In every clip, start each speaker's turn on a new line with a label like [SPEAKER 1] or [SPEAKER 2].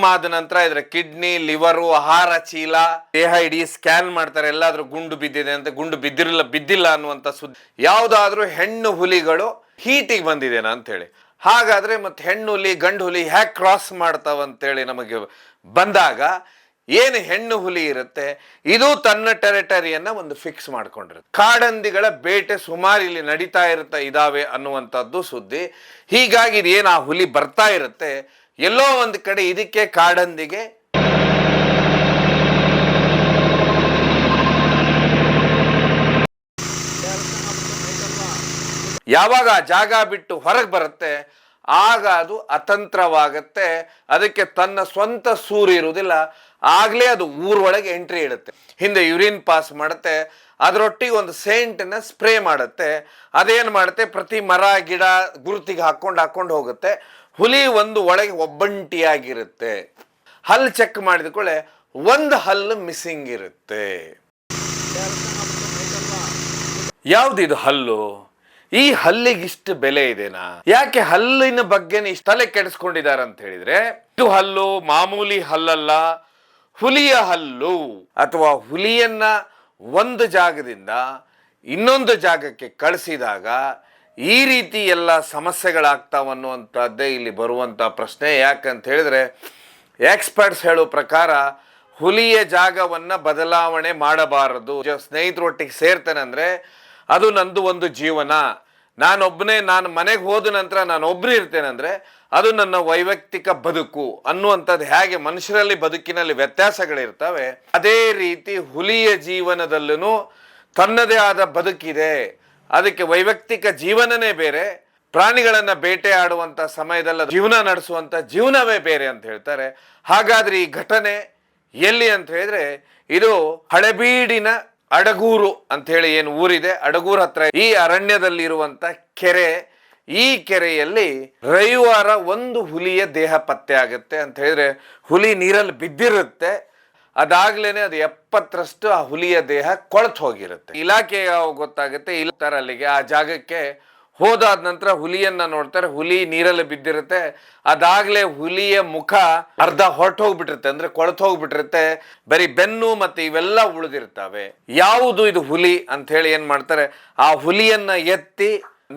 [SPEAKER 1] ಆದ ನಂತರ ಇದರ ಕಿಡ್ನಿ, ಲಿವರು, ಆಹಾರ ಚೀಲ, ದೇಹ ಇಡೀ ಸ್ಕ್ಯಾನ್ ಮಾಡ್ತಾರೆ. ಎಲ್ಲಾದ್ರೂ ಗುಂಡು ಬಿದ್ದಿದೆ ಅಂತ. ಗುಂಡು ಬಿದ್ದಿಲ್ಲ ಅನ್ನುವಂತ ಸುದ್ದಿ. ಯಾವ್ದಾದ್ರೂ ಹೆಣ್ಣು ಹುಲಿಗಳು ಹೀಟಿಗೆ ಬಂದಿದೆನಾ ಅಂತ ಹೇಳಿ. ಹಾಗಾದ್ರೆ ಮತ್ತೆ ಹೆಣ್ಣು ಹುಲಿ ಗಂಡು ಹುಲಿ ಹ್ಯಾಕ್ ಕ್ರಾಸ್ ಮಾಡ್ತಾವಂತೇಳಿ ನಮಗೆ ಬಂದಾಗ ಏನು ಹೆಣ್ಣು ಹುಲಿ ಇರುತ್ತೆ, ಇದು ತನ್ನ ಟೆರಿಟರಿಯನ್ನ ಒಂದು ಫಿಕ್ಸ್ ಮಾಡ್ಕೊಂಡಿರುತ್ತೆ. ಕಾಡಂದಿಗಳ ಬೇಟೆ ಸುಮಾರು ಇಲ್ಲಿ ನಡೀತಾ ಇದಾವೆ ಅನ್ನುವಂಥದ್ದು ಸುದ್ದಿ. ಹೀಗಾಗಿ ಇದೇನು ಆ ಹುಲಿ ಬರ್ತಾ ಇರುತ್ತೆ, ಎಲ್ಲೋ ಒಂದು ಕಡೆ ಇದಕ್ಕೆ ಕಾಡಂದಿಗೆ ಯಾವಾಗ ಆ ಜಾಗ ಬಿಟ್ಟು ಹೊರಗೆ ಬರುತ್ತೆ ಆಗ ಅದು ಅತಂತ್ರವಾಗತ್ತೆ. ಅದಕ್ಕೆ ತನ್ನ ಸ್ವಂತ ಸೂರು ಇರುವುದಿಲ್ಲ. ಆಗ್ಲೇ ಅದು ಊರೊಳಗೆ ಎಂಟ್ರಿ ಇಡುತ್ತೆ. ಹಿಂದೆ ಯುರಿನ್ ಪಾಸ್ ಮಾಡುತ್ತೆ, ಅದರೊಟ್ಟಿಗೆ ಒಂದು ಸೇಂಟನ್ನ ಸ್ಪ್ರೇ ಮಾಡುತ್ತೆ. ಅದೇನು ಮಾಡುತ್ತೆ, ಪ್ರತಿ ಮರ ಗಿಡ ಗುರುತಿಗೆ ಹಾಕೊಂಡು ಹೋಗುತ್ತೆ. ಹುಲಿ ಒಂದು ಒಳಗೆ ಒಬ್ಬಂಟಿಯಾಗಿರುತ್ತೆ. ಹಲ್ಲು ಚೆಕ್ ಮಾಡಿದ ಕೂಡಲೇ ಒಂದು ಹಲ್ಲು ಮಿಸ್ಸಿಂಗ್ ಇರುತ್ತೆ. ಯಾವ್ದಿದು ಹಲ್ಲು? ಈ ಹಲ್ಲಿಗೆ ಇಷ್ಟು ಬೆಲೆ ಇದೆನಾ? ಯಾಕೆ ಹಲ್ಲಿನ ಬಗ್ಗೆ ಇಷ್ಟು ತಲೆ ಕೆಡಿಸ್ಕೊಂಡಿದ್ದಾರೆ ಅಂತ ಹೇಳಿದ್ರೆ, ಇದು ಹಲ್ಲು ಮಾಮೂಲಿ ಹಲ್ಲಲ್ಲ, ಹುಲಿಯ ಹಲ್ಲು. ಅಥವಾ ಹುಲಿಯನ್ನ ಒಂದು ಜಾಗದಿಂದ ಇನ್ನೊಂದು ಜಾಗಕ್ಕೆ ಕಳಿಸಿದಾಗ ಈ ರೀತಿ ಎಲ್ಲ ಸಮಸ್ಯೆಗಳಾಗ್ತಾವನ್ನುವಂಥದ್ದೇ ಇಲ್ಲಿ ಬರುವಂಥ ಪ್ರಶ್ನೆ. ಯಾಕಂತ ಹೇಳಿದ್ರೆ ಎಕ್ಸ್ಪರ್ಟ್ಸ್ ಹೇಳೋ ಪ್ರಕಾರ ಹುಲಿಯ ಜಾಗವನ್ನು ಬದಲಾವಣೆ ಮಾಡಬಾರದು. ಸ್ನೇಹಿತರೊಟ್ಟಿಗೆ ಸೇರ್ತೇನೆ ಅಂದರೆ ಅದು ನಂದು ಒಂದು ಜೀವನ. ನಾನು ಮನೆಗೆ ಹೋದ ನಂತರ ನಾನು ಒಬ್ಬರು ಇರ್ತೇನೆಂದರೆ ಅದು ನನ್ನ ವೈಯಕ್ತಿಕ ಬದುಕು ಅನ್ನುವಂಥದ್ದು. ಹೇಗೆ ಮನುಷ್ಯರಲ್ಲಿ ಬದುಕಿನಲ್ಲಿ ವ್ಯತ್ಯಾಸಗಳಿರ್ತವೆ, ಅದೇ ರೀತಿ ಹುಲಿಯ ಜೀವನದಲ್ಲೂ ತನ್ನದೇ ಆದ ಬದುಕಿದೆ. ಅದಕ್ಕೆ ವೈಯಕ್ತಿಕ ಜೀವನನೇ ಬೇರೆ, ಪ್ರಾಣಿಗಳನ್ನು ಬೇಟೆ ಆಡುವಂಥ ಸಮಯದಲ್ಲಿ ಜೀವನ ನಡೆಸುವಂಥ ಜೀವನವೇ ಬೇರೆ ಅಂತ ಹೇಳ್ತಾರೆ. ಹಾಗಾದ್ರೆ ಈ ಘಟನೆ ಎಲ್ಲಿ ಅಂತ ಹೇಳಿದ್ರೆ, ಇದು ಹಳೆಬೀಡಿನ ಅಡಗೂರು ಅಂತ ಹೇಳಿ ಏನು ಊರಿದೆ, ಅಡಗೂರು ಹತ್ರ ಈ ಅರಣ್ಯದಲ್ಲಿರುವಂತ ಕೆರೆ. ಈ ಕೆರೆಯಲ್ಲಿ ರವಿವಾರ ಒಂದು ಹುಲಿಯ ದೇಹ ಪತ್ತೆ ಆಗುತ್ತೆ ಅಂತ ಹೇಳಿದ್ರೆ, ಹುಲಿ ನೀರಲ್ಲಿ ಬಿದ್ದಿರುತ್ತೆ. ಅದಾಗ್ಲೇನೆ ಅದು 70ರಷ್ಟು ಆ ಹುಲಿಯ ದೇಹ ಕೊಳತು ಹೋಗಿರುತ್ತೆ. ಇಲಾಖೆಗೆ ಗೊತ್ತಾಗುತ್ತೆ. ಅಲ್ಲಿಗೆ ಆ ಜಾಗಕ್ಕೆ ಹೋದಾದ ನಂತರ ಹುಲಿಯನ್ನ ನೋಡ್ತಾರೆ. ಹುಲಿ ನೀರಲ್ಲಿ ಬಿದ್ದಿರುತ್ತೆ. ಅದಾಗ್ಲೇ ಹುಲಿಯ ಮುಖ ಅರ್ಧ ಹೊರಟು ಹೋಗ್ಬಿಟ್ಟಿರುತ್ತೆ, ಅಂದ್ರೆ ಕೊಳತು ಹೋಗ್ಬಿಟ್ಟಿರುತ್ತೆ. ಬರೀ ಬೆನ್ನು ಮತ್ತೆ ಇವೆಲ್ಲ ಉಳಿದಿರ್ತವೆ. ಯಾವುದು ಇದು ಹುಲಿ ಅಂತ ಹೇಳಿ ಏನ್ ಮಾಡ್ತಾರೆ, ಆ ಹುಲಿಯನ್ನ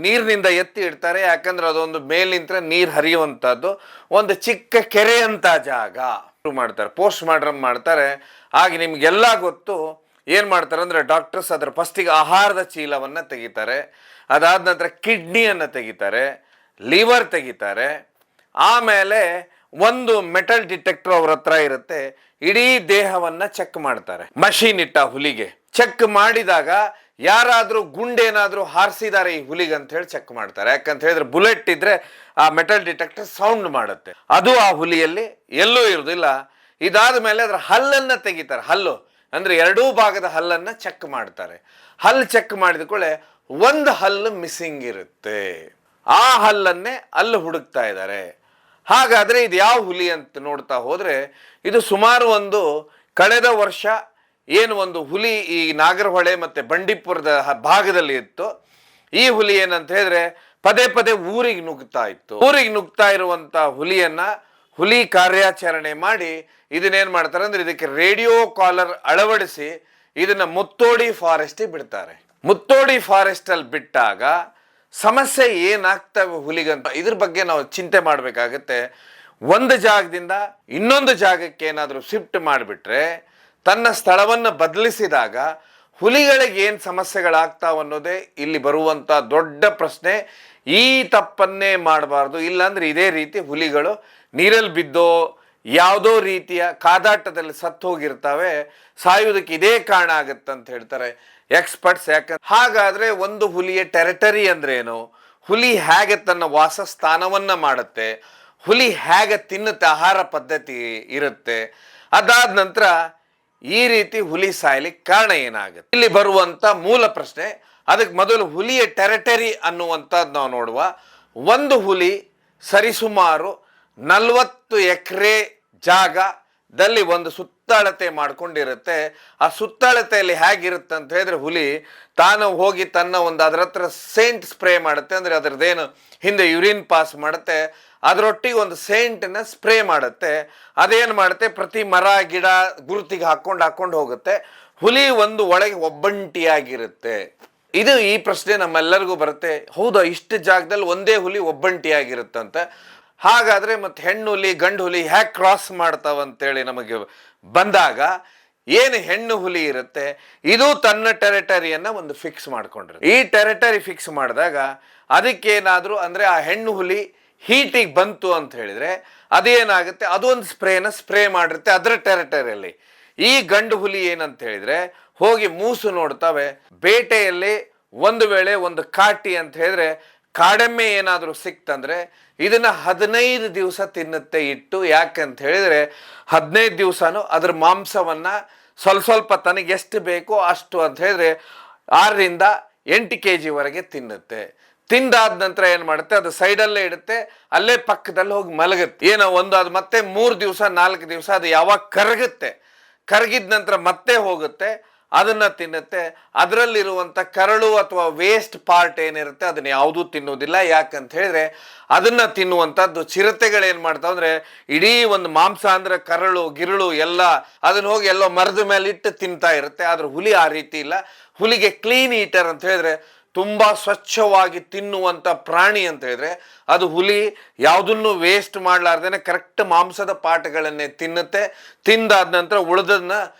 [SPEAKER 1] ನೀರಿನಿಂದ ಎತ್ತಿ ಇಡ್ತಾರೆ. ಯಾಕಂದ್ರೆ ಅದೊಂದು ಮೇಲಿಂತ್ರ ನೀರು ಹರಿಯುವಂತದ್ದು ಒಂದು ಚಿಕ್ಕ ಕೆರೆ ಅಂತ ಜಾಗ ಮಾಡ್ತಾರೆ. ಪೋಸ್ಟ್ ಮಾರ್ಟಮ್ ಮಾಡ್ತಾರೆ. ಆಗ ನಿಮ್ಗೆಲ್ಲ ಗೊತ್ತು ಏನ್ ಮಾಡ್ತಾರೆ ಅಂದ್ರೆ, ಡಾಕ್ಟರ್ಸ್ ಅದರ ಫಸ್ಟಿಗೆ ಆಹಾರದ ಚೀಲವನ್ನ ತೆಗಿತಾರೆ. ಅದಾದ ನಂತರ ಕಿಡ್ನಿಯನ್ನು ತೆಗಿತಾರೆ, ಲಿವರ್ ತೆಗಿತಾರೆ. ಆಮೇಲೆ ಒಂದು ಮೆಟಲ್ ಡಿಟೆಕ್ಟರ್ ಅವ್ರ ಹತ್ರ ಇರುತ್ತೆ. ಇಡೀ ದೇಹವನ್ನ ಚೆಕ್ ಮಾಡ್ತಾರೆ. ಮಷೀನ್ ಇಟ್ಟ ಹುಲಿಗೆ ಚೆಕ್ ಮಾಡಿದಾಗ ಯಾರಾದ್ರೂ ಗುಂಡೇನಾದ್ರೂ ಹಾರಿಸಿದ್ದಾರೆ ಈ ಹುಲಿಗೆ ಅಂತ ಹೇಳಿ ಚೆಕ್ ಮಾಡ್ತಾರೆ. ಯಾಕಂತ ಹೇಳಿದ್ರೆ ಬುಲೆಟ್ ಇದ್ರೆ ಆ ಮೆಟಲ್ ಡಿಟೆಕ್ಟರ್ ಸೌಂಡ್ ಮಾಡುತ್ತೆ. ಅದು ಆ ಹುಲಿಯಲ್ಲಿ ಎಲ್ಲೂ ಇರುವುದಿಲ್ಲ. ಇದಾದ ಮೇಲೆ ಅದರ ಹಲ್ಲನ್ನ ತೆಗಿತಾರೆ. ಹಲ್ಲು ಅಂದ್ರೆ ಎರಡೂ ಭಾಗದ ಹಲ್ಲನ್ನ ಚೆಕ್ ಮಾಡ್ತಾರೆ. ಹಲ್ಲು ಚೆಕ್ ಮಾಡಿದ ಕೂಡಲೇ ಒಂದು ಹಲ್ಲು ಮಿಸ್ಸಿಂಗ್ ಇರುತ್ತೆ. ಆ ಹಲ್ಲನ್ನೇ ಅಲ್ಲಿ ಹುಡುಕ್ತಾ ಇದ್ದಾರೆ. ಹಾಗಾದ್ರೆ ಇದು ಯಾವ ಹುಲಿ ಅಂತ ನೋಡ್ತಾ ಹೋದ್ರೆ, ಇದು ಸುಮಾರು ಕಳೆದ ವರ್ಷ ಏನು ಒಂದು ಹುಲಿ ಈ ನಾಗರಹೊಳೆ ಮತ್ತೆ ಬಂಡೀಪುರದ ಭಾಗದಲ್ಲಿ ಇತ್ತು. ಈ ಹುಲಿ ಏನಂತ ಹೇಳಿದ್ರೆ ಪದೇ ಪದೇ ಊರಿಗೆ ನುಗ್ತಾ ಇತ್ತು. ಊರಿಗೆ ನುಗ್ತಾ ಇರುವಂತ ಹುಲಿಯನ್ನ ಹುಲಿ ಕಾರ್ಯಾಚರಣೆ ಮಾಡಿ ಇದನ್ನೇನ್ ಮಾಡ್ತಾರೆ ಅಂದ್ರೆ, ಇದಕ್ಕೆ ರೇಡಿಯೋ ಕಾಲರ್ ಅಳವಡಿಸಿ ಇದನ್ನ ಮುತ್ತೋಡಿ ಫಾರೆಸ್ಟ್ ಬಿಡ್ತಾರೆ. ಮುತ್ತೋಡಿ ಫಾರೆಸ್ಟ್ ಅಲ್ಲಿ ಬಿಟ್ಟಾಗ ಸಮಸ್ಯೆ ಏನಾಗ್ತವೆ ಹುಲಿಗಂತ ಇದ್ರ ಬಗ್ಗೆ ನಾವು ಚಿಂತೆ ಮಾಡಬೇಕಾಗತ್ತೆ. ಒಂದು ಜಾಗದಿಂದ ಇನ್ನೊಂದು ಜಾಗಕ್ಕೆ ಏನಾದರೂ ಶಿಫ್ಟ್ ಮಾಡಿಬಿಟ್ರೆ, ತನ್ನ ಸ್ಥಳವನ್ನು ಬದಲಿಸಿದಾಗ ಹುಲಿಗಳಿಗೆ ಏನು ಸಮಸ್ಯೆಗಳಾಗ್ತಾವ ಅನ್ನೋದೇ ಇಲ್ಲಿ ಬರುವಂತ ದೊಡ್ಡ ಪ್ರಶ್ನೆ. ಈ ತಪ್ಪನ್ನೇ ಮಾಡಬಾರ್ದು. ಇಲ್ಲಾಂದ್ರೆ ಇದೇ ರೀತಿ ಹುಲಿಗಳು ನೀರಲ್ಲಿ ಬಿದ್ದೋ ಯಾವುದೋ ರೀತಿಯ ಕಾದಾಟದಲ್ಲಿ ಸತ್ತು ಹೋಗಿರ್ತವೆ. ಸಾಯುವುದಕ್ಕೆ ಇದೇ ಕಾರಣ ಆಗುತ್ತಂತ ಹೇಳ್ತಾರೆ ಎಕ್ಸ್ಪರ್ಟ್ಸ್. ಹಾಗಾದ್ರೆ ಒಂದು ಹುಲಿಯ ಟೆರಿಟರಿ ಅಂದ್ರೆ ಏನು, ಹುಲಿ ಹೇಗೆ ತನ್ನ ವಾಸಸ್ಥಾನವನ್ನ ಮಾಡುತ್ತೆ, ಹುಲಿ ಹೇಗೆ ತಿನ್ನುತ್ತೆ, ಆಹಾರ ಪದ್ಧತಿ ಇರುತ್ತೆ, ಅದಾದ ನಂತರ ಈ ರೀತಿ ಹುಲಿ ಸಾಯ್ಲಿಕ್ಕೆ ಕಾರಣ ಏನಾಗುತ್ತೆ, ಇಲ್ಲಿ ಬರುವಂತ ಮೂಲ ಪ್ರಶ್ನೆ. ಅದಕ್ಕೆ ಮೊದಲು ಹುಲಿಯ ಟೆರಿಟರಿ ಅನ್ನುವಂಥದ್ದು ನಾವು ನೋಡುವ. ಒಂದು ಹುಲಿ ಸರಿಸುಮಾರು 40 ಎಕರೆ ಜಾಗದಲ್ಲಿ ಒಂದು ಸುತ್ತ ಸುತ್ತಳತೆ ಮಾಡ್ಕೊಂಡಿರುತ್ತೆ. ಆ ಸುತ್ತಳತೆಯಲ್ಲಿ ಹೇಗಿರುತ್ತೆ ಅಂತ ಹೇಳಿದ್ರೆ ಹುಲಿ ತಾನು ಹೋಗಿ ತನ್ನ ಒಂದು ಅದರ ಹತ್ರ ಸೇಂಟ್ ಸ್ಪ್ರೇ ಮಾಡುತ್ತೆ. ಅಂದರೆ ಅದರದ್ದೇನು ಹಿಂದೆ ಯುರಿನ್ ಪಾಸ್ ಮಾಡುತ್ತೆ, ಅದರೊಟ್ಟಿಗೆ ಒಂದು ಸೇಂಟನ್ನ ಸ್ಪ್ರೇ ಮಾಡುತ್ತೆ. ಅದೇನು ಮಾಡುತ್ತೆ, ಪ್ರತಿ ಮರ ಗಿಡ ಗುರುತಿಗೆ ಹಾಕೊಂಡು ಹೋಗುತ್ತೆ. ಹುಲಿ ಒಂದು ಒಳಗೆ ಒಬ್ಬಂಟಿಯಾಗಿರುತ್ತೆ. ಇದು ಈ ಪ್ರಶ್ನೆ ನಮ್ಮೆಲ್ಲರಿಗೂ ಬರುತ್ತೆ, ಹೌದಾ ಇಷ್ಟು ಜಾಗದಲ್ಲಿ ಒಂದೇ ಹುಲಿ ಒಬ್ಬಂಟಿಯಾಗಿರುತ್ತಂತ. ಹಾಗಾದ್ರೆ ಮತ್ತೆ ಹೆಣ್ಣು ಹುಲಿ ಗಂಡು ಹುಲಿ ಹ್ಯಾಕ್ ಕ್ರಾಸ್ ಮಾಡ್ತಾವಂತೇಳಿ ನಮಗೆ ಬಂದಾಗ ಏನು ಹೆಣ್ಣು ಹುಲಿ ಇರುತ್ತೆ, ಇದು ತನ್ನ ಟೆರಿಟರಿಯನ್ನ ಒಂದು ಫಿಕ್ಸ್ ಮಾಡ್ಕೊಂಡಿರುತ್ತೆ. ಈ ಟೆರಿಟರಿ ಫಿಕ್ಸ್ ಮಾಡಿದಾಗ ಅದಕ್ಕೇನಾದ್ರೂ ಅಂದ್ರೆ ಆ ಹೆಣ್ಣು ಹುಲಿ ಹೀಟಿಗೆ ಬಂತು ಅಂತ ಹೇಳಿದ್ರೆ ಅದೇನಾಗುತ್ತೆ, ಅದು ಒಂದು ಸ್ಪ್ರೇ ಮಾಡಿರುತ್ತೆ ಅದರ ಟೆರಿಟರಿಯಲ್ಲಿ. ಈ ಗಂಡು ಹುಲಿ ಏನಂತ ಹೇಳಿದ್ರೆ ಹೋಗಿ ಮೂಸು ನೋಡ್ತವೆ. ಬೇಟೆಯಲ್ಲಿ ಒಂದು ವೇಳೆ ಒಂದು ಕಾಟಿ ಅಂತ ಹೇಳಿದ್ರೆ ಕಾಡೆಮ್ಮೆ ಏನಾದರೂ ಸಿಕ್ತಂದ್ರೆ ಇದನ್ನ 15 ದಿವಸ ತಿನ್ನುತ್ತೆ ಇಟ್ಟು. ಯಾಕಂತ ಹೇಳಿದ್ರೆ 15 ದಿವಸನೂ ಅದ್ರ ಮಾಂಸವನ್ನ ಸ್ವಲ್ಪ ತನಗೆ ಎಷ್ಟು ಬೇಕೋ ಅಷ್ಟು ಅಂತ ಹೇಳಿದ್ರೆ 6ರಿಂದ 8 kg ವರೆಗೆ ತಿನ್ನುತ್ತೆ. ತಿಂದಾದ ನಂತರ ಏನ್ ಮಾಡುತ್ತೆ, ಅದು ಸೈಡಲ್ಲೇ ಇಡುತ್ತೆ, ಅಲ್ಲೇ ಪಕ್ಕದಲ್ಲಿ ಹೋಗಿ ಮಲಗುತ್ತೆ. ಏನೋ ಒಂದು ಅದು ಮತ್ತೆ 3 ದಿವಸ 4 ದಿವಸ ಅದು ಯಾವಾಗ ಕರಗಿದ ನಂತರ ಮತ್ತೆ ಹೋಗುತ್ತೆ, ಅದನ್ನ ತಿನ್ನುತ್ತೆ. ಅದರಲ್ಲಿರುವಂಥ ಕರಳು ಅಥವಾ ವೇಸ್ಟ್ ಪಾರ್ಟ್ ಏನಿರುತ್ತೆ ಅದನ್ನ ಯಾವುದೂ ತಿನ್ನುವುದಿಲ್ಲ. ಯಾಕಂತ ಹೇಳಿದ್ರೆ ಅದನ್ನ ತಿನ್ನುವಂಥದ್ದು ಚಿರತೆಗಳೇನು ಮಾಡ್ತಾವ ಅಂದ್ರೆ ಇಡೀ ಒಂದು ಮಾಂಸ ಅಂದ್ರೆ ಕರಳು ಗಿರಳು ಎಲ್ಲ ಅದನ್ನ ಹೋಗಿ ಎಲ್ಲೋ ಮರದ ಮೇಲೆ ಇಟ್ಟು ತಿಂತಾ ಇರುತ್ತೆ. ಆದ್ರೆ ಹುಲಿ ಆ ರೀತಿ ಇಲ್ಲ. ಹುಲಿಗೆ ಕ್ಲೀನ್ ಈಟರ್ ಅಂತ ಹೇಳಿದ್ರೆ ತುಂಬಾ ಸ್ವಚ್ಛವಾಗಿ ತಿನ್ನುವಂಥ ಪ್ರಾಣಿ ಅಂತ ಹೇಳಿದ್ರೆ ಅದು ಹುಲಿ ಯಾವುದನ್ನು ವೇಸ್ಟ್ ಮಾಡಲಾರ್ದೇನೆ ಕರೆಕ್ಟ್ ಮಾಂಸದ ಪಾಠಗಳನ್ನೇ ತಿನ್ನುತ್ತೆ. ತಿಂದಾದ ನಂತರ ಉಳಿದನ್ನ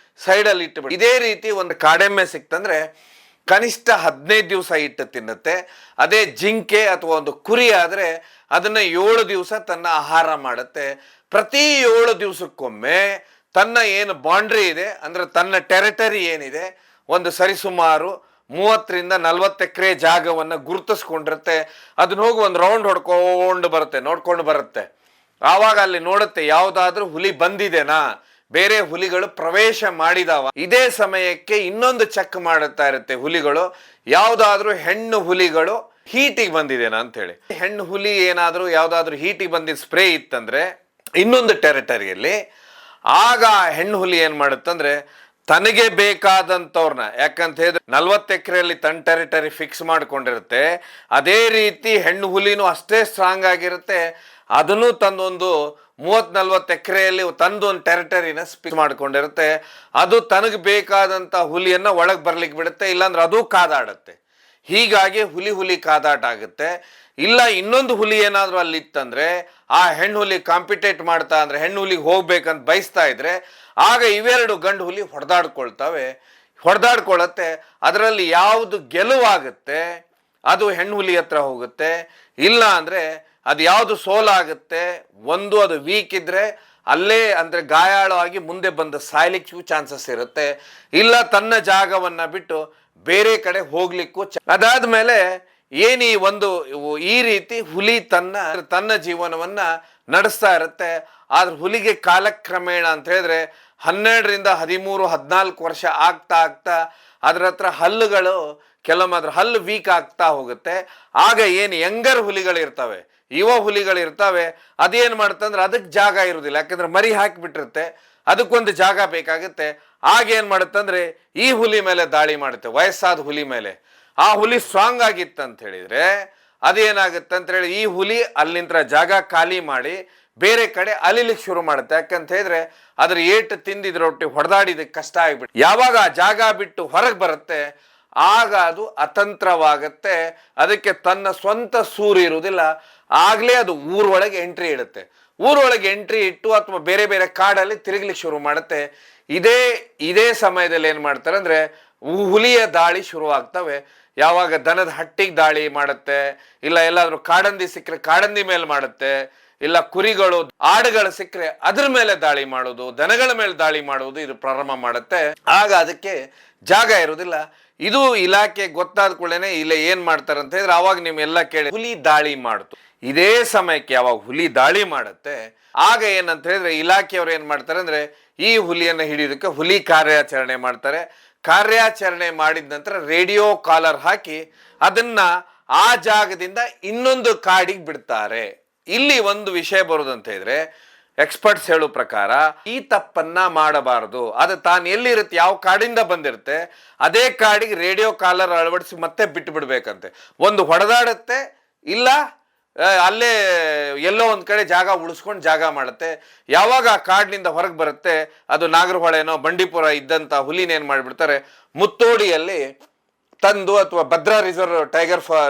[SPEAKER 1] ಸೈಡಲ್ಲಿ ಇಟ್ಟು. ಇದೇ ರೀತಿ ಒಂದು ಕಾಡೆಮ್ಮೆ ಸಿಕ್ತಂದ್ರೆ ಕನಿಷ್ಠ 15 ದಿವಸ ಇಟ್ಟು ತಿನ್ನುತ್ತೆ. ಅದೇ ಜಿಂಕೆ ಅಥವಾ ಒಂದು ಕುರಿ ಆದ್ರೆ ಅದನ್ನ 7 ದಿವಸ ತನ್ನ ಆಹಾರ ಮಾಡುತ್ತೆ. ಪ್ರತಿ 7 ದಿವಸಕ್ಕೊಮ್ಮೆ ತನ್ನ ಏನು ಬೌಂಡ್ರಿ ಇದೆ ಅಂದ್ರೆ ತನ್ನ ಟೆರಿಟರಿ ಏನಿದೆ ಒಂದು ಸರಿಸುಮಾರು 30ರಿಂದ 40 ಎಕರೆ ಜಾಗವನ್ನು ಗುರುತಿಸ್ಕೊಂಡಿರುತ್ತೆ. ಅದನ್ನ ಹೋಗಿ ಒಂದು ರೌಂಡ್ ನೋಡ್ಕೊಂಡು ಬರುತ್ತೆ. ಆವಾಗ ಅಲ್ಲಿ ನೋಡುತ್ತೆ ಯಾವುದಾದ್ರೂ ಹುಲಿ ಬಂದಿದೆನಾ, ಬೇರೆ ಹುಲಿಗಳು ಪ್ರವೇಶ ಮಾಡಿದಾವ. ಇದೇ ಸಮಯಕ್ಕೆ ಇನ್ನೊಂದು ಚೆಕ್ ಮಾಡುತ್ತಾ ಇರುತ್ತೆ ಹುಲಿಗಳು, ಯಾವುದಾದ್ರೂ ಹೆಣ್ಣು ಹುಲಿಗಳು ಹೀಟಿಗೆ ಬಂದಿದೆನಾ ಅಂತ ಹೇಳಿ. ಹೆಣ್ಣು ಹುಲಿ ಏನಾದ್ರೂ ಯಾವುದಾದ್ರೂ ಹೀಟಿಗೆ ಬಂದಿದ್ದ ಸ್ಪ್ರೇ ಇತ್ತಂದ್ರೆ ಇನ್ನೊಂದು ಟೆರಿಟರಿಯಲ್ಲಿ, ಆಗ ಹೆಣ್ಣು ಹುಲಿ ಏನ್ ಮಾಡುತ್ತಂದ್ರೆ ತನಗೆ ಬೇಕಾದಂಥವ್ರನ್ನ, ಯಾಕಂತ ಹೇಳಿದ್ರೆ 40 ಎಕರೆಯಲ್ಲಿ ತನ್ನ ಟೆರಿಟರಿ ಫಿಕ್ಸ್ ಮಾಡ್ಕೊಂಡಿರುತ್ತೆ. ಅದೇ ರೀತಿ ಹೆಣ್ಣು ಹುಲಿನೂ ಅಷ್ಟೇ ಸ್ಟ್ರಾಂಗ್ ಆಗಿರುತ್ತೆ. ಅದನ್ನು ತಂದೊಂದು 30-40 ಎಕರೆಯಲ್ಲಿ ತಂದೊಂದು ಟೆರಿಟರಿನ ಫಿಕ್ಸ್ ಮಾಡ್ಕೊಂಡಿರುತ್ತೆ. ಅದು ತನಗೆ ಬೇಕಾದಂಥ ಹುಲಿಯನ್ನ ಒಳಗೆ ಬರ್ಲಿಕ್ಕೆ ಬಿಡುತ್ತೆ, ಇಲ್ಲಾಂದ್ರೆ ಅದು ಕಾದಾಡುತ್ತೆ. ಹೀಗಾಗಿ ಹುಲಿ ಕಾದಾಟ ಆಗುತ್ತೆ. ಇಲ್ಲ ಇನ್ನೊಂದು ಹುಲಿ ಏನಾದರೂ ಅಲ್ಲಿ ಇತ್ತಂದ್ರೆ ಆ ಹೆಣ್ಣು ಹುಲಿ ಕಾಂಪಿಟೇಟ್ ಮಾಡ್ತಾ ಅಂದ್ರೆ ಹೆಣ್ಣು ಹುಲಿಗೆ ಹೋಗ್ಬೇಕಂತ ಬಯಸ್ತಾ ಇದ್ರೆ ಆಗ ಇವೆರಡು ಗಂಡು ಹುಲಿ ಹೊಡೆದಾಡ್ಕೊಳ್ಳುತ್ತೆ. ಅದರಲ್ಲಿ ಯಾವುದು ಗೆಲುವಾಗುತ್ತೆ ಅದು ಹೆಣ್ಣು ಹುಲಿ ಹತ್ರ ಹೋಗುತ್ತೆ. ಇಲ್ಲ ಅಂದ್ರೆ ಅದು ಯಾವುದು ಸೋಲಾಗುತ್ತೆ, ಒಂದು ಅದು ವೀಕ್ ಇದ್ರೆ ಅಲ್ಲೇ ಅಂದ್ರೆ ಗಾಯಾಳವಾಗಿ ಮುಂದೆ ಬಂದು ಸಾಯ್ಲಿಕ್ಕೂ ಚಾನ್ಸಸ್ ಇರುತ್ತೆ. ಇಲ್ಲ ತನ್ನ ಜಾಗವನ್ನ ಬಿಟ್ಟು ಬೇರೆ ಕಡೆ ಹೋಗ್ಲಿಕ್ಕೂ ಅದಾದ್ಮೇಲೆ ಏನಿ ಒಂದು ಈ ರೀತಿ ಹುಲಿ ತನ್ನ ಜೀವನವನ್ನ ನಡೆಸ್ತಾ ಇರುತ್ತೆ. ಆದ್ರೆ ಹುಲಿಗೆ ಕಾಲಕ್ರಮೇಣ ಅಂತ ಹೇಳಿದ್ರೆ 12ರಿಂದ 13-14 ವರ್ಷ ಆಗ್ತಾ ಅದ್ರ ಹತ್ರ ಹಲ್ಲುಗಳು ಕೆಲವೊಮ್ಮೆ ಹಲ್ಲು ವೀಕ್ ಆಗ್ತಾ ಹೋಗುತ್ತೆ. ಆಗ ಏನು ಯಂಗರ್ ಹುಲಿಗಳಿರ್ತವೆ, ಯುವ ಹುಲಿಗಳಿರ್ತವೆ, ಅದೇನ್ ಮಾಡುತ್ತಂದ್ರೆ ಅದಕ್ಕೆ ಜಾಗ ಇರುವುದಿಲ್ಲ. ಯಾಕಂದ್ರೆ ಮರಿ ಹಾಕಿಬಿಟ್ಟಿರುತ್ತೆ, ಅದಕ್ಕೊಂದು ಜಾಗ ಬೇಕಾಗುತ್ತೆ. ಆಗ ಏನ್ ಮಾಡುತ್ತಂದ್ರೆ ಈ ಹುಲಿ ಮೇಲೆ ದಾಳಿ ಮಾಡುತ್ತೆ, ವಯಸ್ಸಾದ ಹುಲಿ ಮೇಲೆ. ಆ ಹುಲಿ ಸ್ಟ್ರಾಂಗ್ ಆಗಿತ್ತಂತ ಹೇಳಿದ್ರೆ ಅದೇನಾಗುತ್ತೆ ಅಂತ ಹೇಳಿ ಈ ಹುಲಿ ಅಲ್ಲಿಂದ ಜಾಗ ಖಾಲಿ ಮಾಡಿ ಬೇರೆ ಕಡೆ ಅಲಿಲಿಕ್ಕೆ ಶುರು ಮಾಡುತ್ತೆ. ಯಾಕಂತ ಹೇಳಿದ್ರೆ ಅದ್ರ ಏಟು ತಿಂದಿದ್ರೊಟ್ಟಿ ಹೊಡೆದಾಡಿದಕ್ಕೆ ಕಷ್ಟ ಆಗಿಬಿಟ್ಟು ಯಾವಾಗ ಆ ಜಾಗ ಬಿಟ್ಟು ಹೊರಗೆ ಬರುತ್ತೆ ಆಗ ಅದು ಅತಂತ್ರವಾಗುತ್ತೆ. ಅದಕ್ಕೆ ತನ್ನ ಸ್ವಂತ ಸೂರು ಇರುವುದಿಲ್ಲ. ಆಗ್ಲೇ ಅದು ಊರೊಳಗೆ ಎಂಟ್ರಿ ಇಡುತ್ತೆ. ಊರೊಳಗೆ ಎಂಟ್ರಿ ಇಟ್ಟು ಅಥವಾ ಬೇರೆ ಬೇರೆ ಕಾಡಲ್ಲಿ ತಿರುಗ್ಲಿಕ್ಕೆ ಶುರು ಮಾಡುತ್ತೆ. ಇದೇ ಸಮಯದಲ್ಲಿ ಏನ್ ಮಾಡ್ತಾರೆ ಅಂದ್ರೆ ಹುಲಿಯ ದಾಳಿ ಶುರುವಾಗ್ತವೆ. ಯಾವಾಗ ದನದ ಹಟ್ಟಿಗೆ ದಾಳಿ ಮಾಡುತ್ತೆ, ಇಲ್ಲ ಎಲ್ಲಾದ್ರೂ ಕಾಡಂದಿ ಸಿಕ್ಕರೆ ಕಾಡಂದಿ ಮೇಲೆ ಮಾಡುತ್ತೆ, ಇಲ್ಲ ಕುರಿಗಳು ಆಡುಗಳು ಸಿಕ್ಕರೆ ಅದ್ರ ಮೇಲೆ ದಾಳಿ ಮಾಡೋದು, ದನಗಳ ಮೇಲೆ ದಾಳಿ ಮಾಡುವುದು ಇದು ಪ್ರಾರಂಭ ಮಾಡುತ್ತೆ. ಆಗ ಅದಕ್ಕೆ ಜಾಗ ಇರುವುದಿಲ್ಲ. ಇದು ಇಲಾಖೆ ಗೊತ್ತಾದ ಕೂಡಲೇ ಇಲ್ಲ ಏನ್ ಮಾಡ್ತಾರೆ ಅಂತ ಹೇಳಿದ್ರೆ ಅವಾಗ ನಿಮ್ಮೆಲ್ಲ ಕೇಳಿ ಹುಲಿ ದಾಳಿ ಮಾಡ್ತು. ಇದೇ ಸಮಯಕ್ಕೆ ಯಾವಾಗ ಹುಲಿ ದಾಳಿ ಮಾಡುತ್ತೆ ಆಗ ಏನಂತ ಹೇಳಿದ್ರೆ ಇಲಾಖೆಯವರು ಏನ್ ಮಾಡ್ತಾರೆ ಅಂದ್ರೆ ಈ ಹುಲಿಯನ್ನು ಹಿಡಿಯೋದಕ್ಕೆ ಹುಲಿ ಕಾರ್ಯಾಚರಣೆ ಮಾಡ್ತಾರೆ. ಕಾರ್ಯಾಚರಣೆ ಮಾಡಿದ ನಂತರ ರೇಡಿಯೋ ಕಾಲರ್ ಹಾಕಿ ಅದನ್ನ ಆ ಜಾಗದಿಂದ ಇನ್ನೊಂದು ಕಾಡಿಗೆ ಬಿಡ್ತಾರೆ. ಇಲ್ಲಿ ಒಂದು ವಿಷಯ ಬರೋದಂತ ಹೇಳಿದ್ರೆ ಎಕ್ಸ್ಪರ್ಟ್ಸ್ ಹೇಳೋ ಪ್ರಕಾರ ಈ ತಪ್ಪನ್ನ ಮಾಡಬಾರದು. ಅದು ತಾನು ಎಲ್ಲಿರುತ್ತೆ, ಯಾವ ಕಾಡಿಂದ ಬಂದಿರುತ್ತೆ ಅದೇ ಕಾಡಿಗೆ ರೇಡಿಯೋ ಕಾಲರ್ ಅಳವಡಿಸಿ ಮತ್ತೆ ಬಿಟ್ಟು ಬಿಡ್ಬೇಕಂತೆ. ಒಂದು ಹೊಡೆದಾಡುತ್ತೆ, ಇಲ್ಲ ಅಲ್ಲೇ ಎಲ್ಲೋ ಒಂದ್ ಕಡೆ ಜಾಗ ಉಳಿಸ್ಕೊಂಡು ಜಾಗ ಮಾಡುತ್ತೆ. ಯಾವಾಗ ಆ ಕಾಡಿನಿಂದ ಹೊರಗೆ ಬರುತ್ತೆ, ಅದು ನಾಗರಹೊಳೆನೋ ಬಂಡೀಪುರ ಇದ್ದಂತ ಹುಲಿನೇನ್ ಮಾಡಿಬಿಡ್ತಾರೆ, ಮುತ್ತೋಡಿಯಲ್ಲಿ ತಂದು ಅಥವಾ ಭದ್ರಾ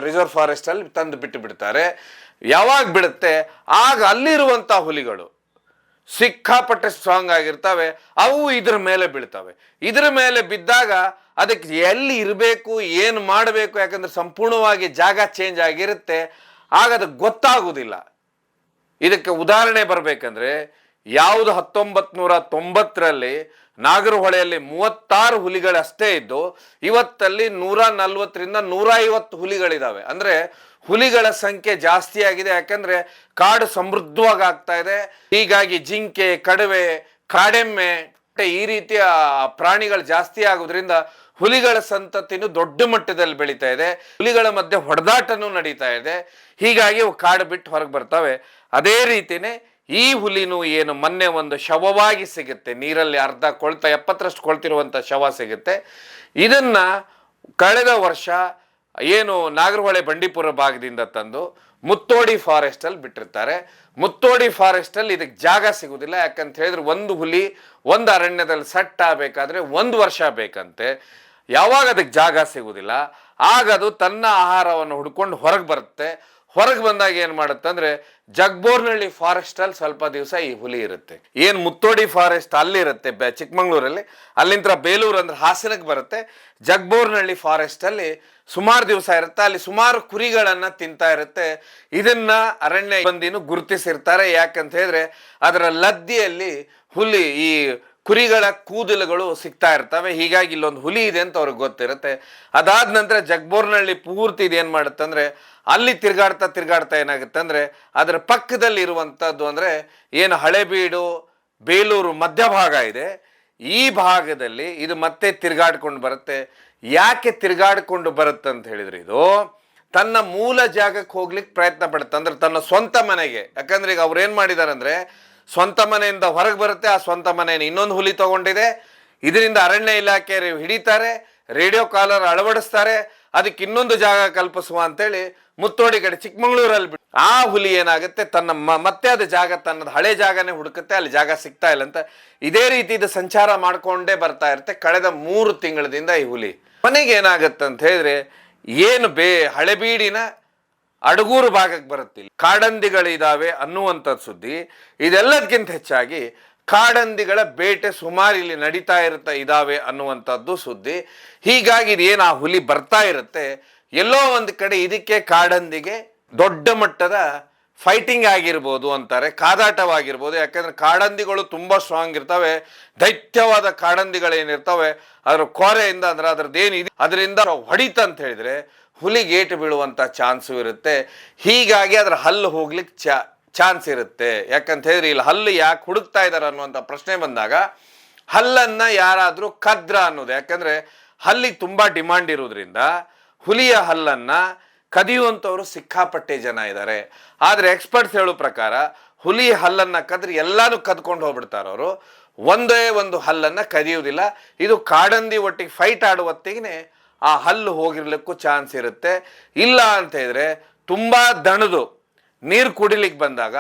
[SPEAKER 1] ರಿಸರ್ವ್ ಫಾರೆಸ್ಟ್ ಅಲ್ಲಿ ತಂದು ಬಿಟ್ಟು ಬಿಡ್ತಾರೆ. ಯಾವಾಗ ಬಿಡುತ್ತೆ ಆಗ ಅಲ್ಲಿರುವಂತ ಹುಲಿಗಳು ಸಿಕ್ಕಾಪಟ್ಟೆ ಸ್ಟ್ರಾಂಗ್ ಆಗಿರ್ತವೆ, ಅವು ಇದ್ರ ಮೇಲೆ ಬೀಳ್ತವೆ. ಇದ್ರ ಮೇಲೆ ಬಿದ್ದಾಗ ಅದಕ್ಕೆ ಎಲ್ಲಿ ಇರಬೇಕು, ಏನು ಮಾಡಬೇಕು, ಯಾಕಂದ್ರೆ ಸಂಪೂರ್ಣವಾಗಿ ಜಾಗ ಚೇಂಜ್ ಆಗಿರುತ್ತೆ, ಆಗ ಅದಕ್ಕೆ ಗೊತ್ತಾಗುವುದಿಲ್ಲ. ಇದಕ್ಕೆ ಉದಾಹರಣೆ ಬರಬೇಕಂದ್ರೆ ಯಾವುದು 1990ರಲ್ಲಿ ನಾಗರಹೊಳೆಯಲ್ಲಿ 36 ಹುಲಿಗಳಷ್ಟೇ ಇದ್ದು ಇವತ್ತಲ್ಲಿ 140ರಿಂದ 150 ಹುಲಿಗಳಿದಾವೆ. ಅಂದ್ರೆ ಹುಲಿಗಳ ಸಂಖ್ಯೆ ಜಾಸ್ತಿ ಆಗಿದೆ, ಯಾಕಂದ್ರೆ ಕಾಡು ಸಮೃದ್ಧವಾಗಿ ಆಗ್ತಾ ಇದೆ. ಹೀಗಾಗಿ ಜಿಂಕೆ, ಕಡವೆ, ಕಾಡೆಮ್ಮೆ ಈ ರೀತಿಯ ಪ್ರಾಣಿಗಳು ಜಾಸ್ತಿ ಆಗೋದ್ರಿಂದ ಹುಲಿಗಳ ಸಂತತಿನೂ ದೊಡ್ಡ ಮಟ್ಟದಲ್ಲಿ ಬೆಳೀತಾ ಇದೆ. ಹುಲಿಗಳ ಮಧ್ಯೆ ಹೊಡೆದಾಟನೂ ನಡೀತಾ ಇದೆ. ಹೀಗಾಗಿ ಅವು ಕಾಡು ಬಿಟ್ಟು ಹೊರಗೆ ಬರ್ತವೆ. ಅದೇ ರೀತಿನೇ ಈ ಹುಲಿನೂ ಏನು ಮೊನ್ನೆ ಒಂದು ಶವವಾಗಿ ಸಿಗುತ್ತೆ, ನೀರಲ್ಲಿ ಅರ್ಧ 70ರಷ್ಟು ಕೊಳ್ತಿರುವಂತ ಶವ ಸಿಗುತ್ತೆ. ಇದನ್ನ ಕಳೆದ ವರ್ಷ ಏನು ನಾಗರಹೊಳೆ ಬಂಡೀಪುರ ಭಾಗದಿಂದ ತಂದು ಮುತ್ತೋಡಿ ಫಾರೆಸ್ಟ್ ಅಲ್ಲಿ ಬಿಟ್ಟಿರ್ತಾರೆ. ಮುತ್ತೋಡಿ ಫಾರೆಸ್ಟ್ ಅಲ್ಲಿ ಇದಕ್ಕೆ ಜಾಗ ಸಿಗುದಿಲ್ಲ. ಯಾಕಂತ ಹೇಳಿದ್ರೆ ಒಂದು ಹುಲಿ ಒಂದು ಅರಣ್ಯದಲ್ಲಿ ಸೆಟ್ ಆಗಬೇಕಾದ್ರೆ 1 ವರ್ಷ ಬೇಕಂತೆ. ಯಾವಾಗ ಅದಕ್ಕೆ ಜಾಗ ಸಿಗುದಿಲ್ಲ ಆಗ ಅದು ತನ್ನ ಆಹಾರವನ್ನು ಹುಡ್ಕೊಂಡು ಹೊರಗೆ ಬರುತ್ತೆ. ಹೊರಗೆ ಬಂದಾಗ ಏನ್ ಮಾಡುತ್ತೆ ಅಂದ್ರೆ ಜಗ್ಬೋರ್ನಹಳ್ಳಿ ಫಾರೆಸ್ಟ್ ಅಲ್ಲಿ ಸ್ವಲ್ಪ ದಿವಸ ಈ ಹುಲಿ ಇರುತ್ತೆ. ಏನ್ ಮುತ್ತೋಡಿ ಫಾರೆಸ್ಟ್ ಅಲ್ಲಿರುತ್ತೆ ಚಿಕ್ಕಮಂಗ್ಳೂರಲ್ಲಿ, ಅಲ್ಲಿಂದ ಬೇಲೂರು ಅಂದ್ರೆ ಹಾಸನಕ್ಕೆ ಬರುತ್ತೆ. ಜಗ್ಬೋರ್ನಹಳ್ಳಿ ಫಾರೆಸ್ಟ್ ಅಲ್ಲಿ ಸುಮಾರು ದಿವಸ ಇರುತ್ತೆ. ಅಲ್ಲಿ ಸುಮಾರು ಕುರಿಗಳನ್ನ ತಿಂತಾ ಇರುತ್ತೆ. ಇದನ್ನ ಅರಣ್ಯ ಬಂದಿನೂ ಗುರುತಿಸಿರ್ತಾರೆ. ಯಾಕಂತ ಹೇಳಿದ್ರೆ ಅದರ ಲದ್ದಿಯಲ್ಲಿ ಹುಲಿ ಈ ಕುರಿಗಳ ಕೂದಲುಗಳು ಸಿಗ್ತಾ ಇರ್ತವೆ. ಹೀಗಾಗಿ ಇಲ್ಲೊಂದು ಹುಲಿ ಇದೆ ಅಂತ ಅವ್ರಿಗೆ ಗೊತ್ತಿರುತ್ತೆ. ಅದಾದ ನಂತರ ಜಗ್ಬೋರ್ನಹಳ್ಳಿ ಪೂರ್ತಿ ಇದೇನ್ ಮಾಡುತ್ತೆ ಅಂದ್ರೆ ಅಲ್ಲಿ ತಿರ್ಗಾಡ್ತಾ ಏನಾಗುತ್ತೆ ಅಂದ್ರೆ ಅದರ ಪಕ್ಕದಲ್ಲಿ ಇರುವಂತದ್ದು ಅಂದ್ರೆ ಏನು ಹಳೆಬೀಡು, ಬೇಲೂರು ಮಧ್ಯಭಾಗ ಇದೆ, ಈ ಭಾಗದಲ್ಲಿ ಇದು ಮತ್ತೆ ತಿರ್ಗಾಡ್ಕೊಂಡು ಬರುತ್ತೆ. ಯಾಕೆ ತಿರ್ಗಾಡ್ಕೊಂಡು ಬರುತ್ತೆ ಅಂತ ಹೇಳಿದ್ರೆ ಇದು ತನ್ನ ಮೂಲ ಜಾಗಕ್ಕೆ ಹೋಗ್ಲಿಕ್ಕೆ ಪ್ರಯತ್ನ ಪಡುತ್ತೆ, ಅಂದ್ರೆ ತನ್ನ ಸ್ವಂತ ಮನೆಗೆ. ಯಾಕಂದ್ರೆ ಈಗ ಅವ್ರು ಏನ್ ಮಾಡಿದಾರೆ ಅಂದ್ರೆ ಸ್ವಂತ ಮನೆಯಿಂದ ಹೊರಗೆ ಬರುತ್ತೆ, ಆ ಸ್ವಂತ ಮನೆಯನ್ನು ಇನ್ನೊಂದು ಹುಲಿ ತಗೊಂಡಿದೆ, ಇದರಿಂದ ಅರಣ್ಯ ಇಲಾಖೆ ಹಿಡಿತಾರೆ, ರೇಡಿಯೋ ಕಾಲರ್ ಅಳವಡಿಸ್ತಾರೆ, ಅದಕ್ಕೆ ಇನ್ನೊಂದು ಜಾಗ ಕಲ್ಪಿಸುವ ಅಂತೇಳಿ ಮುತ್ತೋಡಿ ಕಡೆ ಚಿಕ್ಕಮಂಗ್ಳೂರಲ್ಲಿ ಬಿಟ್ಟು ಆ ಹುಲಿ ಏನಾಗುತ್ತೆ ತನ್ನ ಮತ್ತೆ ಅದು ಜಾಗ ತನ್ನದು ಹಳೆ ಜಾಗನೇ ಹುಡುಕುತ್ತೆ, ಅಲ್ಲಿ ಜಾಗ ಸಿಗ್ತಾ ಇಲ್ಲ ಅಂತ ಇದೇ ರೀತಿ ಇದು ಸಂಚಾರ ಮಾಡ್ಕೊಂಡೇ ಬರ್ತಾ ಇರುತ್ತೆ ಕಳೆದ 3 ತಿಂಗಳಿಂದ ಈ ಹುಲಿ. ಮನೆಗೆ ಏನಾಗುತ್ತೆ ಅಂತ ಹೇಳಿದ್ರೆ ಏನು ಹಳೆಬೀಡಿನ ಅಡಗೂರು ಭಾಗಕ್ಕೆ ಬರುತ್ತಿಲ್ಲ, ಕಾಡಂದಿಗಳಿದಾವೆ ಅನ್ನುವಂಥದ್ದು ಸುದ್ದಿ. ಇದೆಲ್ಲದಕ್ಕಿಂತ ಹೆಚ್ಚಾಗಿ ಕಾಡಂದಿಗಳ ಬೇಟೆ ಸುಮಾರು ಇಲ್ಲಿ ನಡೀತಾ ಇದಾವೆ ಅನ್ನುವಂಥದ್ದು ಸುದ್ದಿ. ಹೀಗಾಗಿ ಇದೇನು ಆ ಹುಲಿ ಬರ್ತಾ ಇರುತ್ತೆ, ಎಲ್ಲೋ ಒಂದು ಕಡೆ ಇದಕ್ಕೆ ಕಾಡಂದಿಗೆ ದೊಡ್ಡ ಮಟ್ಟದ ಫೈಟಿಂಗ್ ಆಗಿರ್ಬೋದು ಅಂತಾರೆ, ಕಾದಾಟವಾಗಿರ್ಬೋದು. ಯಾಕಂದ್ರೆ ಕಾಡಂದಿಗಳು ತುಂಬಾ ಸ್ಟ್ರಾಂಗ್ ಇರ್ತವೆ, ದೈತ್ಯವಾದ ಕಾಡಂದಿಗಳೇನಿರ್ತವೆ ಅದ್ರ ಕೋರೆಯಿಂದ ಅಂದ್ರೆ ಅದ್ರದ್ದೇನಿದೆ ಅದರಿಂದ ಹೊಡಿತಂತ ಹೇಳಿದ್ರೆ ಹುಲಿಗೆ ಏಟು ಬೀಳುವಂತ ಚಾನ್ಸು ಇರುತ್ತೆ. ಹೀಗಾಗಿ ಅದ್ರ ಹಲ್ಲು ಹೋಗ್ಲಿಕ್ಕೆ ಚಾನ್ಸ್ ಇರುತ್ತೆ. ಯಾಕಂತ ಹೇಳಿದ್ರೆ ಇಲ್ಲಿ ಹಲ್ಲು ಯಾಕೆ ಹುಡುಕ್ತಾ ಇದಾರೆ ಅನ್ನುವಂಥ ಪ್ರಶ್ನೆ ಬಂದಾಗ ಹಲ್ಲನ್ನ ಯಾರಾದ್ರೂ ಕದ್ರ ಅನ್ನೋದು, ಯಾಕಂದ್ರೆ ಹಲ್ಲಿಗೆ ತುಂಬಾ ಡಿಮಾಂಡ್ ಇರೋದ್ರಿಂದ ಹುಲಿಯ ಹಲ್ಲನ್ನ ಕದಿಯುವಂಥವ್ರು ಸಿಕ್ಕಾಪಟ್ಟೆ ಜನ ಇದ್ದಾರೆ. ಆದ್ರೆ ಎಕ್ಸ್ಪರ್ಟ್ಸ್ ಹೇಳೋ ಪ್ರಕಾರ ಹುಲಿ ಹಲ್ಲನ್ನ ಕದ್ರಿ ಎಲ್ಲಾನು ಕದ್ಕೊಂಡು ಹೋಗ್ಬಿಡ್ತಾರ ಅವರು, ಒಂದೇ ಒಂದು ಹಲ್ಲನ್ನ ಕದಿಯುವುದಿಲ್ಲ. ಇದು ಕಾಡಂದಿ ಒಟ್ಟಿಗೆ ಫೈಟ್ ಆಡುವತ್ತಿಗೆ ಆ ಹಲ್ಲು ಹೋಗಿರ್ಲಿಕ್ಕೂ ಚಾನ್ಸ್ ಇರುತ್ತೆ. ಇಲ್ಲ ಅಂತ ಹೇಳಿದ್ರೆ ತುಂಬಾ ದಣದು ನೀರು ಕುಡಿಲಿಕ್ಕೆ ಬಂದಾಗ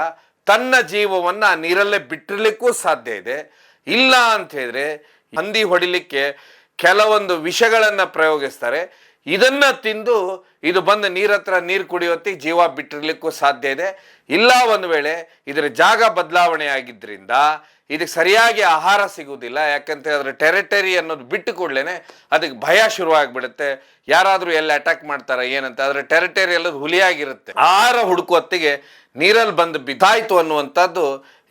[SPEAKER 1] ತನ್ನ ಜೀವವನ್ನ ಆ ನೀರಲ್ಲೇ ಬಿಟ್ಟಿರ್ಲಿಕ್ಕೂ ಸಾಧ್ಯ ಇದೆ. ಇಲ್ಲ ಅಂತ ಹೇಳಿದ್ರೆ ಹಂದಿ ಹೊಡಿಲಿಕ್ಕೆ ಕೆಲವೊಂದು ವಿಷಗಳನ್ನ ಪ್ರಯೋಗಿಸ್ತಾರೆ, ಇದನ್ನ ತಿಂದು ಇದು ಬಂದು ನೀರತ್ರ ನೀರು ಕುಡಿಯೋತ್ತಿಗೆ ಜೀವ ಬಿಟ್ಟಿರ್ಲಿಕ್ಕೂ ಸಾಧ್ಯ ಇದೆ. ಇಲ್ಲ ಒಂದು ವೇಳೆ ಇದರ ಜಾಗ ಬದಲಾವಣೆ ಆಗಿದ್ರಿಂದ ಇದಕ್ಕೆ ಸರಿಯಾಗಿ ಆಹಾರ ಸಿಗುವುದಿಲ್ಲ. ಯಾಕಂತ ಅದ್ರ ಟೆರಿಟರಿ ಅನ್ನೋದು ಬಿಟ್ಟು ಕೂಡ್ಲೇನೆ ಅದಕ್ಕೆ ಭಯ ಶುರುವಾಗ್ಬಿಡುತ್ತೆ, ಯಾರಾದ್ರೂ ಎಲ್ಲಿ ಅಟ್ಯಾಕ್ ಮಾಡ್ತಾರ ಏನಂತ. ಅದ್ರ ಟೆರಿಟರಿ ಎಲ್ಲದು ಹುಲಿಯಾಗಿರುತ್ತೆ, ಆಹಾರ ಹುಡುಕುವತ್ತಿಗೆ ನೀರಲ್ಲಿ ಬಂದು ಬಿದ್ದಾಯ್ತು ಅನ್ನುವಂಥದ್ದು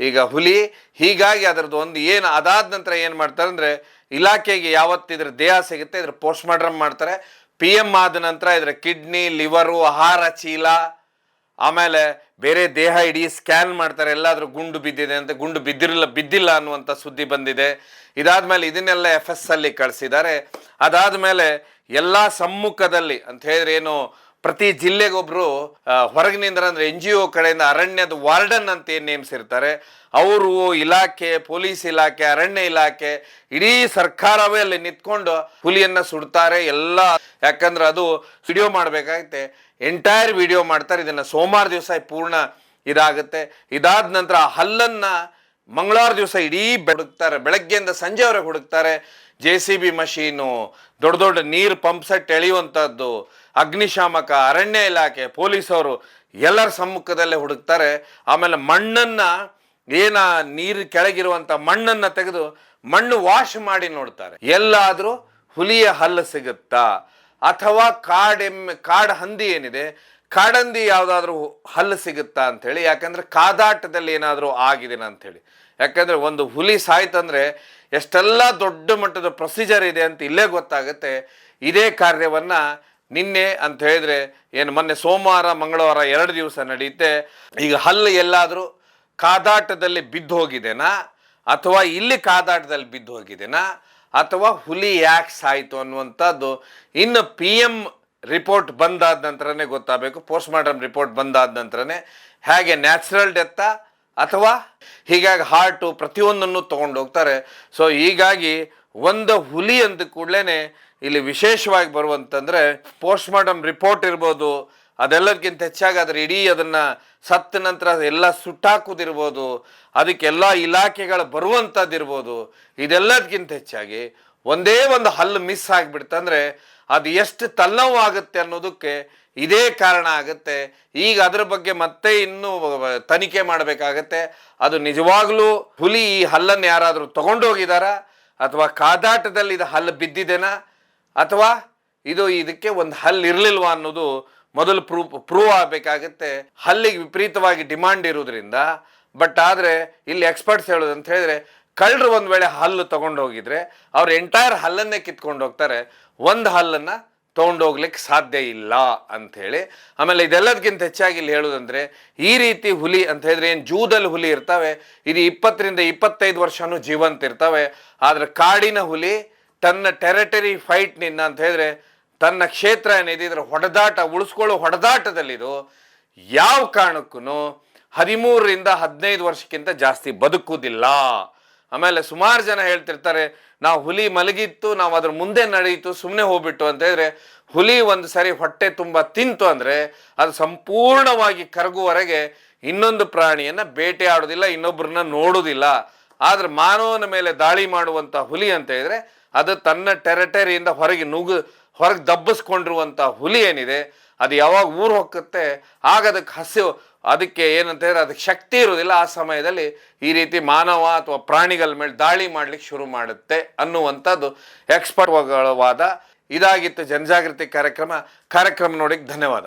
[SPEAKER 1] ಈಗ ಹುಲಿ. ಹೀಗಾಗಿ ಅದರದ್ದು ಒಂದು ಏನು ಅದಾದ ನಂತರ ಏನು ಮಾಡ್ತಾರೆ ಅಂದ್ರೆ ಇಲಾಖೆಗೆ ಯಾವತ್ತು ಇದ್ರ ದೇಹ ಸಿಗುತ್ತೆ ಇದ್ರ ಪೋಸ್ಟ್ ಮಾರ್ಟಮ್ ಮಾಡ್ತಾರೆ. PM ಆದ ನಂತರ ಇದರ ಕಿಡ್ನಿ, ಲಿವರು, ಆಹಾರ ಚೀಲ, ಆಮೇಲೆ ಬೇರೆ ದೇಹ ಇಡೀ ಸ್ಕ್ಯಾನ್ ಮಾಡ್ತಾರೆ, ಎಲ್ಲಾದ್ರೂ ಗುಂಡು ಬಿದ್ದಿದೆ ಅಂತ. ಗುಂಡು ಬಿದ್ದಿಲ್ಲ ಅನ್ನುವಂಥ ಸುದ್ದಿ ಬಂದಿದೆ. ಇದಾದ್ಮೇಲೆ ಇದನ್ನೆಲ್ಲ FS ಅಲ್ಲಿ ಕಳಿಸಿದ್ದಾರೆ. ಅದಾದ್ಮೇಲೆ ಎಲ್ಲಾ ಸಮ್ಮುಖದಲ್ಲಿ ಅಂತ ಹೇಳಿದ್ರೆ ಏನು ಪ್ರತಿ ಜಿಲ್ಲೆಗೊಬ್ರು ಹೊರಗಿನಿಂದ ಅಂದ್ರೆ NGO ಕಡೆಯಿಂದ ಅರಣ್ಯದ ವಾರ್ಡನ್ ಅಂತ ಏನ್ ನೇಮಿಸಿರ್ತಾರೆ, ಅವರು ಇಲಾಖೆ, ಪೊಲೀಸ್ ಇಲಾಖೆ, ಅರಣ್ಯ ಇಲಾಖೆ, ಇಡೀ ಸರ್ಕಾರವೇ ಅಲ್ಲಿ ನಿಂತ್ಕೊಂಡು ಹುಲಿಯನ್ನ ಸುಡ್ತಾರೆ ಎಲ್ಲ. ಯಾಕಂದ್ರೆ ಅದು ವಿಡಿಯೋ ಮಾಡ್ಬೇಕಾಗತ್ತೆ, ಎಂಟೈರ್ ವಿಡಿಯೋ ಮಾಡ್ತಾರೆ. ಇದನ್ನ ಸೋಮವಾರ ದಿವಸ ಪೂರ್ಣ ಇದಾಗುತ್ತೆ. ಇದಾದ ನಂತರ ಆ ಹಲ್ಲನ್ನ ಮಂಗಳವಾರ ದಿವಸ ಇಡೀ ಹುಡುಕ್ತಾರೆ, ಬೆಳಗ್ಗೆಯಿಂದ ಸಂಜೆವರೆಗೆ ಹುಡುಕ್ತಾರೆ. JCB ಮಷೀನು, ದೊಡ್ಡ ದೊಡ್ಡ ನೀರು ಪಂಪ್ ಸೆಟ್ ಎಳೆಯುವಂಥದ್ದು, ಅಗ್ನಿಶಾಮಕ, ಅರಣ್ಯ ಇಲಾಖೆ, ಪೊಲೀಸವರು ಎಲ್ಲರ ಸಮ್ಮುಖದಲ್ಲೇ ಹುಡುಕ್ತಾರೆ. ಆಮೇಲೆ ಮಣ್ಣನ್ನ ನೀರು ಕೆಳಗಿರುವಂಥ ಮಣ್ಣನ್ನ ತೆಗೆದು ಮಣ್ಣು ವಾಶ್ ಮಾಡಿ ನೋಡ್ತಾರೆ, ಎಲ್ಲಾದರೂ ಹುಲಿಯ ಹಲ್ಲು ಸಿಗುತ್ತಾ, ಅಥವಾ ಕಾಡು ಹಂದಿ ಏನಿದೆ, ಕಾಡಂದಿ ಯಾವುದಾದ್ರೂ ಹಲ್ಲು ಸಿಗುತ್ತಾ ಅಂಥೇಳಿ. ಯಾಕಂದ್ರೆ ಕಾದಾಟದಲ್ಲಿ ಏನಾದರೂ ಆಗಿದೆ ಅಂಥೇಳಿ. ಯಾಕಂದ್ರೆ ಒಂದು ಹುಲಿ ಸಾಯ್ತಂದ್ರೆ ಎಷ್ಟೆಲ್ಲ ದೊಡ್ಡ ಮಟ್ಟದ ಪ್ರೊಸೀಜರ್ ಇದೆ ಅಂತ ಇಲ್ಲೇ ಗೊತ್ತಾಗುತ್ತೆ. ಇದೇ ಕಾರ್ಯವನ್ನ ನಿನ್ನೆ ಅಂತ ಹೇಳಿದ್ರೆ ಮೊನ್ನೆ ಸೋಮವಾರ ಮಂಗಳವಾರ 2 ದಿವಸ ನಡೆಯುತ್ತೆ. ಈಗ ಹಲ್ಲು ಎಲ್ಲಾದರೂ ಕಾದಾಟದಲ್ಲಿ ಬಿದ್ದು ಹೋಗಿದೆನಾ, ಅಥವಾ ಇಲ್ಲಿ ಕಾದಾಟದಲ್ಲಿ ಬಿದ್ದು ಹೋಗಿದೆನಾ, ಅಥವಾ ಹುಲಿ ಯಾಕೆ ಸಾಯ್ತು ಅನ್ನುವಂಥದ್ದು ಇನ್ನು PM ರಿಪೋರ್ಟ್ ಬಂದಾದ ನಂತರನೇ ಗೊತ್ತಾಗಬೇಕು. ಪೋಸ್ಟ್ ಮಾರ್ಟಮ್ ರಿಪೋರ್ಟ್ ಬಂದಾದ ನಂತರನೇ ಹೇಗೆ ನ್ಯಾಚುರಲ್ ಡೆತ್ತಾ ಅಥವಾ ಹೀಗಾಗಿ ಹಾರ್ಟು ಪ್ರತಿಯೊಂದನ್ನು ತಗೊಂಡು ಹೋಗ್ತಾರೆ. ಸೊ ಹೀಗಾಗಿ ಒಂದು ಹುಲಿ ಅಂದ ಕೂಡಲೇ ಇಲ್ಲಿ ವಿಶೇಷವಾಗಿ ಬರುವಂತಂದ್ರೆ ಪೋಸ್ಟ್ ಮಾರ್ಟಮ್ ರಿಪೋರ್ಟ್ ಇರ್ಬೋದು, ಅದೆಲ್ಲದಕ್ಕಿಂತ ಹೆಚ್ಚಾಗಿ ಅದನ್ನ ಸತ್ತ ನಂತರ ಎಲ್ಲ ಸುಟ್ಟಾಕುದಿರ್ಬೋದು, ಅದಕ್ಕೆಲ್ಲ ಇಲಾಖೆಗಳು ಬರುವಂಥದ್ದಿರ್ಬೋದು. ಇದೆಲ್ಲದಕ್ಕಿಂತ ಹೆಚ್ಚಾಗಿ ಒಂದೇ ಒಂದು ಹಲ್ಲು ಮಿಸ್ ಆಗಿಬಿಡ್ತಂದ್ರೆ ಅದು ಎಷ್ಟು ತಲ್ಲವಾಗುತ್ತೆ ಅನ್ನೋದಕ್ಕೆ ಇದೇ ಕಾರಣ ಆಗುತ್ತೆ. ಈಗ ಅದ್ರ ಬಗ್ಗೆ ಮತ್ತೆ ಇನ್ನೂ ತನಿಖೆ ಮಾಡಬೇಕಾಗತ್ತೆ. ಅದು ನಿಜವಾಗ್ಲೂ ಹುಲಿ ಈ ಹಲ್ಲನ್ನು ಯಾರಾದರೂ ತಗೊಂಡೋಗಿದಾರ, ಅಥವಾ ಕಾದಾಟದಲ್ಲಿ ಇದು ಹಲ್ಲು ಬಿದ್ದಿದೆನಾ, ಅಥವಾ ಇದಕ್ಕೆ ಒಂದು ಹಲ್ಲು ಇರಲಿಲ್ವಾ ಅನ್ನೋದು ಮೊದಲು ಪ್ರೂವ್ ಆಗಬೇಕಾಗತ್ತೆ. ಹಲ್ಲಿಗೆ ವಿಪರೀತವಾಗಿ ಡಿಮಾಂಡ್ ಇರೋದ್ರಿಂದ. ಬಟ್ ಆದರೆ ಇಲ್ಲಿ ಎಕ್ಸ್ಪರ್ಟ್ಸ್ ಹೇಳೋದು ಅಂತ ಹೇಳಿದ್ರೆ, ಕಳ್ಳರು ಒಂದು ವೇಳೆ ಹಲ್ಲು ತಗೊಂಡೋಗಿದ್ರೆ ಅವ್ರು ಎಂಟೈರ್ ಹಲ್ಲನ್ನೇ ಕಿತ್ಕೊಂಡು ಹೋಗ್ತಾರೆ, ಒಂದು ಹಲ್ಲನ್ನು ತೊಗೊಂಡೋಗ್ಲಿಕ್ಕೆ ಸಾಧ್ಯ ಇಲ್ಲ ಅಂಥೇಳಿ. ಆಮೇಲೆ ಇದೆಲ್ಲದಕ್ಕಿಂತ ಹೆಚ್ಚಾಗಿ ಇಲ್ಲಿ ಹೇಳೋದಂದ್ರೆ, ಈ ರೀತಿ ಹುಲಿ ಅಂತ ಹೇಳಿದ್ರೆ ಏನು ಜೂದಲ್ಲಿ ಹುಲಿ ಇರ್ತವೆ, ಇದು 20 ರಿಂದ 25 ವರ್ಷನೂ ಜೀವಂತ ಇರ್ತವೆ. ಆದರೆ ಕಾಡಿನ ಹುಲಿ ತನ್ನ ಟೆರಿಟರಿ ಫೈಟ್ನಿಂದ ಅಂತ ಹೇಳಿದ್ರೆ ತನ್ನ ಕ್ಷೇತ್ರ ಏನಿದೆ ಇದರ ಉಳಿಸ್ಕೊಳ್ಳೋ ಹೊಡೆದಾಟದಲ್ಲಿದು ಯಾವ ಕಾರಣಕ್ಕೂ 13 ರಿಂದ 15 ವರ್ಷಕ್ಕಿಂತ ಜಾಸ್ತಿ ಬದುಕುವುದಿಲ್ಲ. ಆಮೇಲೆ ಸುಮಾರು ಜನ ಹೇಳ್ತಿರ್ತಾರೆ, ನಾವು ಹುಲಿ ಮಲಗಿತ್ತು, ನಾವು ಅದ್ರ ಮುಂದೆ ನಡೆಯಿತು, ಸುಮ್ಮನೆ ಹೋಗ್ಬಿಟ್ಟು ಅಂತ ಹೇಳಿದ್ರೆ, ಹುಲಿ ಒಂದು ಸರಿ ಹೊಟ್ಟೆ ತುಂಬ ತಿಂತು ಅಂದರೆ ಅದು ಸಂಪೂರ್ಣವಾಗಿ ಕರಗುವವರೆಗೆ ಇನ್ನೊಂದು ಪ್ರಾಣಿಯನ್ನು ಬೇಟೆ ಆಡೋದಿಲ್ಲ, ಇನ್ನೊಬ್ಬರನ್ನ ನೋಡೋದಿಲ್ಲ. ಆದ್ರೆ ಮಾನವನ ಮೇಲೆ ದಾಳಿ ಮಾಡುವಂಥ ಹುಲಿ ಅಂತ ಹೇಳಿದ್ರೆ ಅದು ತನ್ನ ಟೆರಿಟರಿಯಿಂದ ಹೊರಗೆ ದಬ್ಬಿಸ್ಕೊಂಡಿರುವಂಥ ಹುಲಿ ಏನಿದೆ, ಅದು ಯಾವಾಗ ಊರು ಹೋಗುತ್ತೆ ಆಗ ಅದಕ್ಕೆ ಏನಂತ ಹೇಳಿದ್ರೆ ಅದಕ್ಕೆ ಶಕ್ತಿ ಇರೋದಿಲ್ಲ. ಆ ಸಮಯದಲ್ಲಿ ಈ ರೀತಿ ಮಾನವ ಅಥವಾ ಪ್ರಾಣಿಗಳ ಮೇಲೆ ದಾಳಿ ಮಾಡ್ಲಿಕ್ಕೆ ಶುರು ಮಾಡುತ್ತೆ ಅನ್ನುವಂಥದ್ದು ಎಕ್ಸ್ಪರ್ಟ್ ವಾದ. ಇದಾಗಿತ್ತು ಜನಜಾಗೃತಿ ಕಾರ್ಯಕ್ರಮ ನೋಡಿಕ್ಕೆ ಧನ್ಯವಾದ.